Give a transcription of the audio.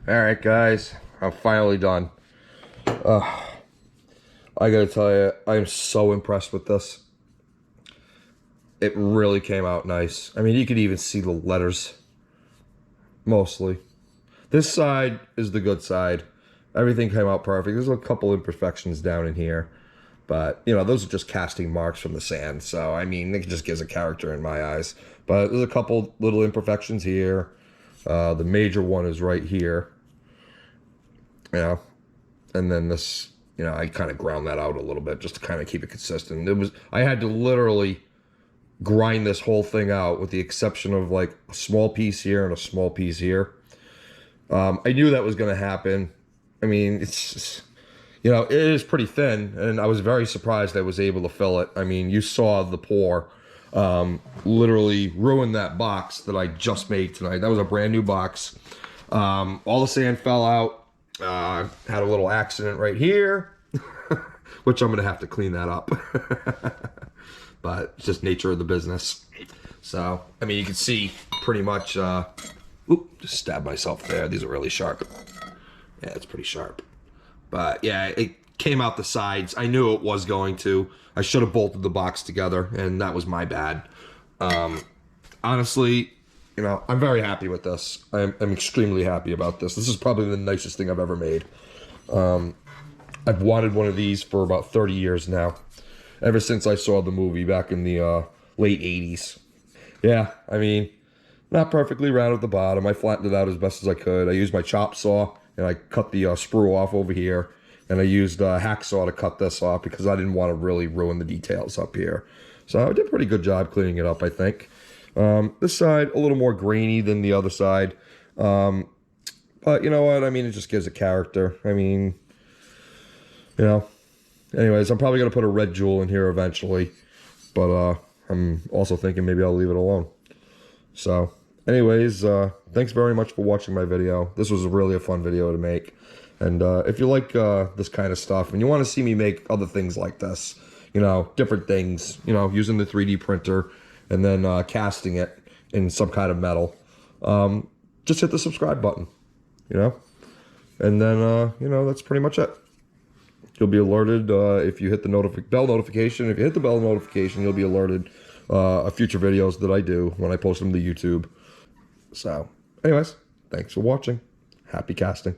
Alright guys, I'm finally done. I gotta tell you, I am so impressed with this. It really came out nice. I mean, you could even see the letters. Mostly. This side is the good side. Everything came out perfect. There's a couple imperfections down in here. But, you know, those are just casting marks from the sand. So, I mean, it just gives a character in my eyes. But there's a couple little imperfections here. The major one is right here. You know, and then this, you know, I kind of ground that out a little bit just to kind of keep it consistent. I had to literally grind this whole thing out with the exception of like a small piece here and a small piece here. I knew that was going to happen. I mean, it's, you know, it is pretty thin, and I was very surprised I was able to fill it. I mean, you saw the pour literally ruin that box that I just made tonight. That was a brand new box. All the sand fell out. Had a little accident right here, which I'm going to have to clean that up. But it's just nature of the business. So, I mean, you can see pretty much, just stabbed myself there. These are really sharp. Yeah, it's pretty sharp. But yeah, it came out the sides. I knew it was going to. I should have bolted the box together, and that was my bad. Honestly, you know, I'm very happy with this. I'm extremely happy about this. This is probably the nicest thing I've ever made. I've wanted one of these for about 30 years now. Ever since I saw the movie back in the late 80s. Yeah, I mean, not perfectly round at the bottom. I flattened it out as best as I could. I used my chop saw, and I cut the sprue off over here. And I used a hacksaw to cut this off because I didn't want to really ruin the details up here. So I did a pretty good job cleaning it up, I think. This side, a little more grainy than the other side. But you know what? I mean, it just gives a character. I mean, you know. Anyways, I'm probably going to put a red jewel in here eventually. But I'm also thinking maybe I'll leave it alone. So, anyways, thanks very much for watching my video. This was really a fun video to make. And if you like this kind of stuff and you want to see me make other things like this, you know, different things, you know, using the 3D printer and then casting it in some kind of metal, just hit the subscribe button, you know, and then, you know, that's pretty much it. You'll be alerted if you hit the bell notification. If you hit the bell notification, you'll be alerted of future videos that I do when I post them to YouTube. So, anyways, thanks for watching. Happy casting.